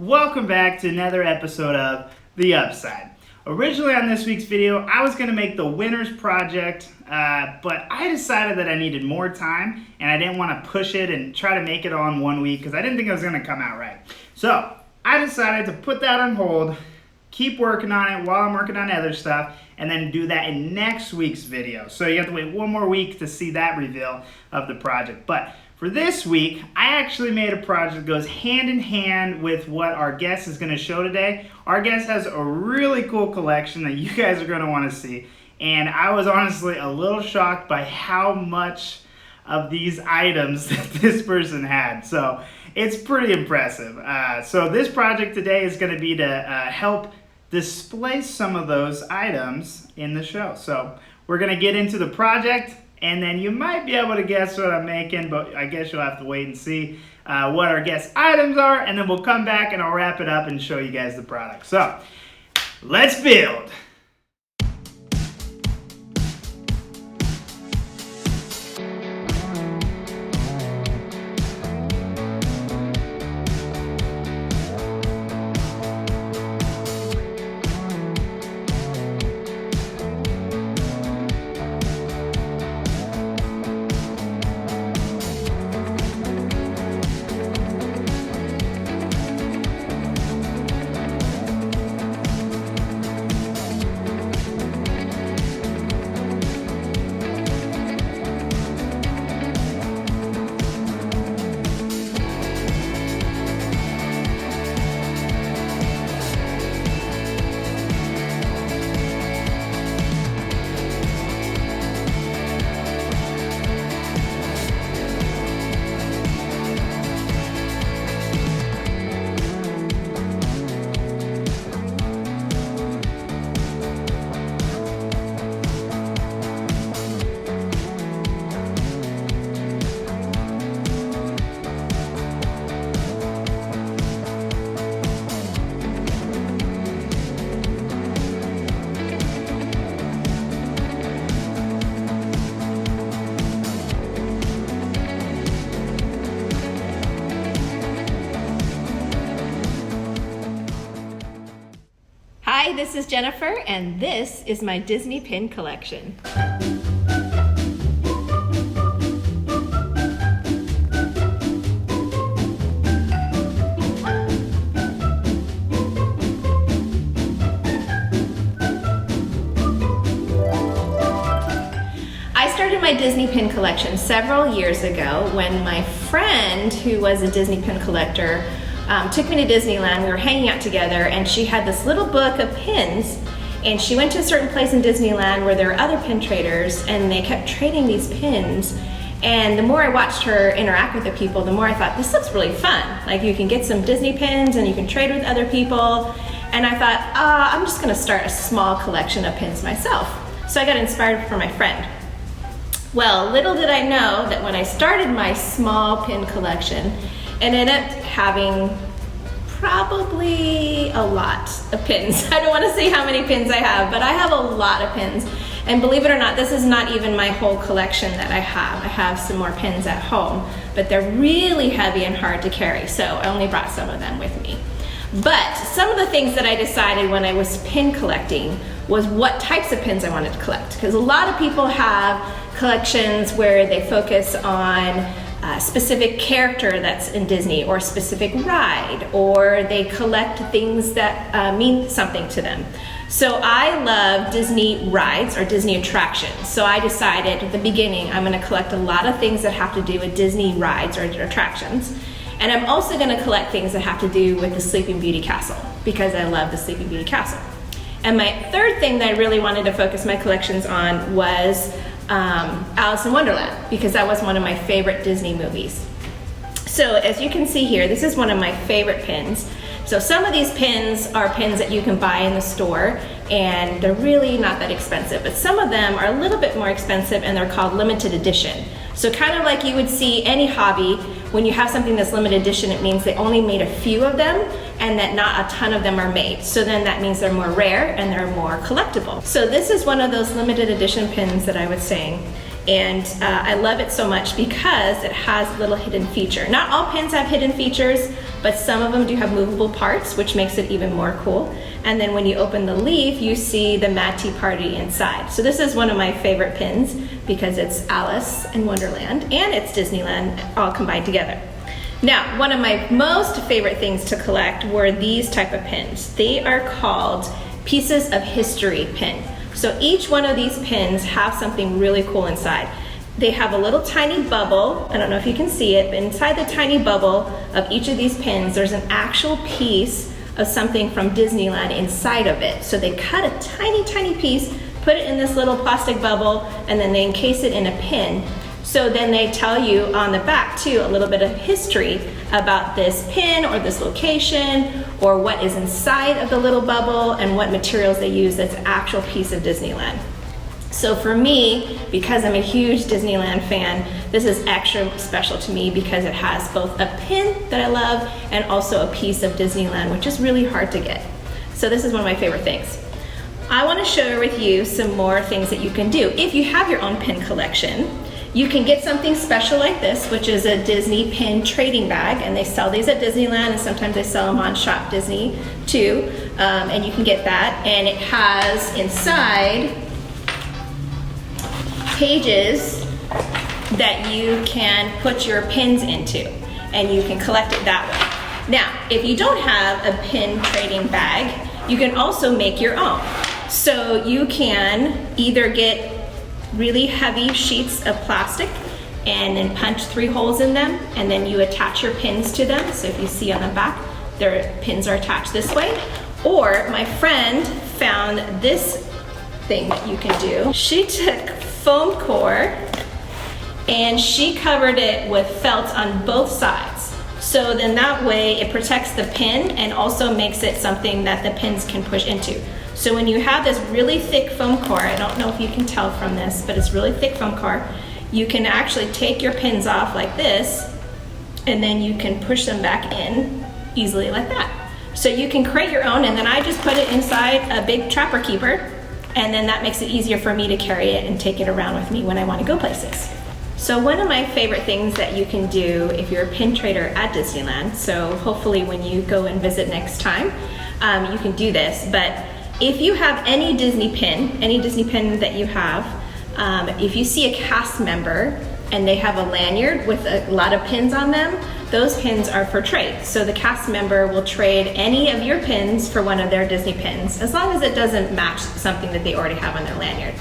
welcome back to another episode of The Upside. Originally on this week's video, I was going to make the Winners Project, but I decided that I needed more time and I didn't want to push it and try to make it all in 1 week because I didn't think it was going to come out right. So I decided to put that on hold, keep working on it while I'm working on other stuff, and then do that in next week's video. So you have to wait 1 more week to see that reveal of the project. But for this week, I actually made a project that goes hand in hand with what our guest is going to show today. Our guest has a really cool collection that you guys are going to want to see. And I was honestly a little shocked by how much of these items that this person had. So it's pretty impressive. So this project today is going to be to help display some of those items in the show. So we're going to get into the project, and then you might be able to guess what I'm making, but I guess you'll have to wait and see what our guest items are, and then we'll come back and I'll wrap it up and show you guys the product. So let's build. Hi, this is Jennifer, and this is my Disney pin collection. I started my Disney pin collection several years ago when my friend, who was a Disney pin collector, took me to Disneyland. We were hanging out together, and she had this little book of pins, and she went to a certain place in Disneyland where there were other pin traders, and they kept trading these pins. And the more I watched her interact with the people, the more I thought, this looks really fun. Like, you can get some Disney pins and you can trade with other people. And I thought, I'm just gonna start a small collection of pins myself. So I got inspired from my friend. Well, little did I know that when I started my small pin collection, it ended up having probably a lot of pins. I don't want to say how many pins I have, but I have a lot of pins. And believe it or not, this is not even my whole collection that I have. I have some more pins at home, but they're really heavy and hard to carry, so I only brought some of them with me. But some of the things that I decided when I was pin collecting was what types of pins I wanted to collect. Because a lot of people have collections where they focus on a specific character that's in Disney, or a specific ride, or they collect things that mean something to them. So I love Disney rides or Disney attractions. So I decided at the beginning I'm going to collect a lot of things that have to do with Disney rides or attractions. And I'm also going to collect things that have to do with the Sleeping Beauty Castle, because I love the Sleeping Beauty Castle. And my third thing that I really wanted to focus my collections on was Alice in Wonderland, because that was one of my favorite Disney movies. So as you can see here, this is one of my favorite pins. So some of these pins are pins that you can buy in the store, and they're really not that expensive, but some of them are a little bit more expensive, and they're called limited edition. So kind of like you would see any hobby, when you have something that's limited edition, it means they only made a few of them and that not a ton of them are made. So then that means they're more rare and they're more collectible. So this is one of those limited edition pins that I was saying. And I love it so much because it has a little hidden feature. Not all pins have hidden features, but some of them do have movable parts, which makes it even more cool. And then when you open the leaf, you see the Mad Tea Party inside. So this is one of my favorite pins because it's Alice in Wonderland and it's Disneyland all combined together. Now, one of my most favorite things to collect were these type of pins. They are called Pieces of History pin. So each one of these pins have something really cool inside. They have a little tiny bubble. I don't know if you can see it, but inside the tiny bubble of each of these pins, there's an actual piece of something from Disneyland inside of it. So they cut a tiny, tiny piece, put it in this little plastic bubble, and then they encase it in a pin. So then they tell you on the back too a little bit of history about this pin or this location or what is inside of the little bubble and what materials they use that's an actual piece of Disneyland. So for me, because I'm a huge Disneyland fan, this is extra special to me because it has both a pin that I love and also a piece of Disneyland, which is really hard to get. So this is one of my favorite things. I want to share with you some more things that you can do. If you have your own pin collection, you can get something special like this, which is a Disney pin trading bag, and they sell these at Disneyland, and sometimes they sell them on Shop Disney too, and you can get that. And it has inside pages that you can put your pins into, and you can collect it that way. Now, if you don't have a pin trading bag, you can also make your own. So you can either get really heavy sheets of plastic and then punch 3 holes in them, and then you attach your pins to them. So if you see on the back, their pins are attached this way. Or my friend found this thing that you can do. She took foam core and she covered it with felt on both sides. So then that way it protects the pin and also makes it something that the pins can push into. So when you have this really thick foam core, I don't know if you can tell from this, but it's really thick foam core, you can actually take your pins off like this, and then you can push them back in easily like that. So you can create your own, and then I just put it inside a big Trapper Keeper, and then that makes it easier for me to carry it and take it around with me when I want to go places. So one of my favorite things that you can do if you're a pin trader at Disneyland, so hopefully when you go and visit next time, you can do this, but if you have any Disney pin that you have, if you see a cast member and they have a lanyard with a lot of pins on them, those pins are for trade. So the cast member will trade any of your pins for one of their Disney pins, as long as it doesn't match something that they already have on their lanyard.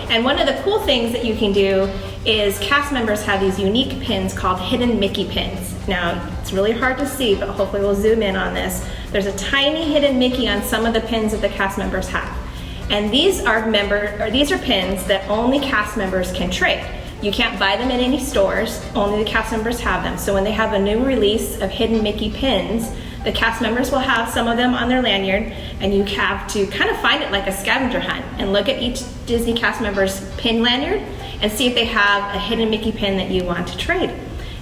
And one of the cool things that you can do is cast members have these unique pins called hidden Mickey pins. Now, it's really hard to see, but hopefully we'll zoom in on this. There's a tiny hidden Mickey on some of the pins that the cast members have. And these are pins that only cast members can trade. You can't buy them in any stores, only the cast members have them. So when they have a new release of hidden Mickey pins, the cast members will have some of them on their lanyard, and you have to kind of find it like a scavenger hunt and look at each Disney cast member's pin lanyard and see if they have a hidden Mickey pin that you want to trade.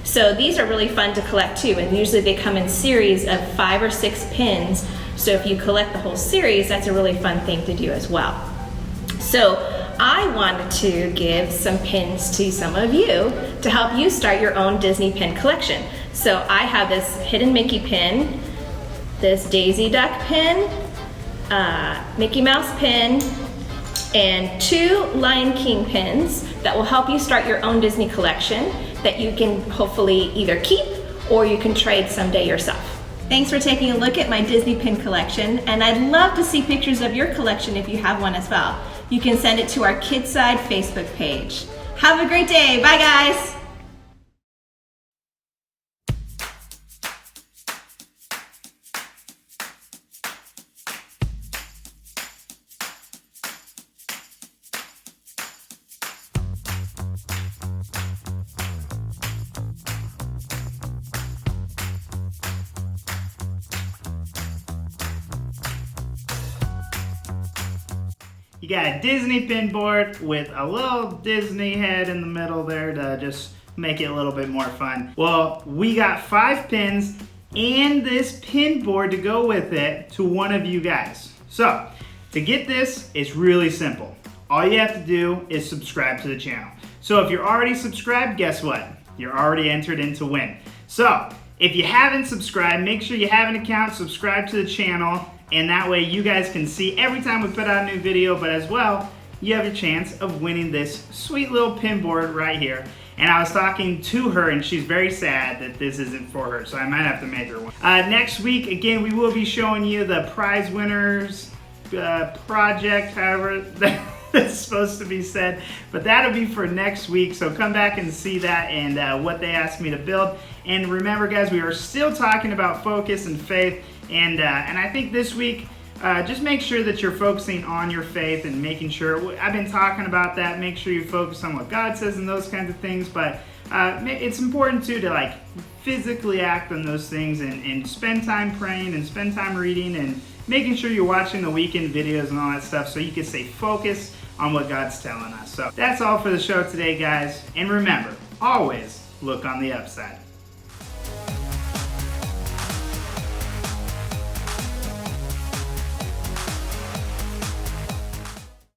So these are really fun to collect too, and usually they come in series of 5 or 6 pins. So if you collect the whole series, that's a really fun thing to do as well. So I wanted to give some pins to some of you to help you start your own Disney pin collection. So I have this hidden Mickey pin, this Daisy Duck pin, Mickey Mouse pin, and 2 Lion King pins that will help you start your own Disney collection that you can hopefully either keep or you can trade someday yourself. Thanks for taking a look at my Disney pin collection, and I'd love to see pictures of your collection if you have one as well. You can send it to our Kidside Facebook page. Have a great day. Bye, guys. You got a Disney pin board with a little Disney head in the middle there to just make it a little bit more fun. Well, we got 5 pins and this pin board to go with it to one of you guys. So, to get this, it's really simple. All you have to do is subscribe to the channel. So if you're already subscribed, guess what? You're already entered in to win. So if you haven't subscribed, make sure you have an account, subscribe to the channel, and that way you guys can see every time we put out a new video, but as well, you have a chance of winning this sweet little pin board right here. And I was talking to her, and she's very sad that this isn't for her, so I might have to make her one. Next week, again, we will be showing you the prize winners project, however that's supposed to be said, but that'll be for next week, so come back and see that and what they asked me to build. And remember, guys, we are still talking about focus and faith, and I think this week, just make sure that you're focusing on your faith and making sure, I've been talking about that, make sure you focus on what God says and those kinds of things, but it's important too to like physically act on those things and spend time praying and spend time reading and making sure you're watching the weekend videos and all that stuff so you can stay focused on what God's telling us. So that's all for the show today, guys, and remember, always look on the upside.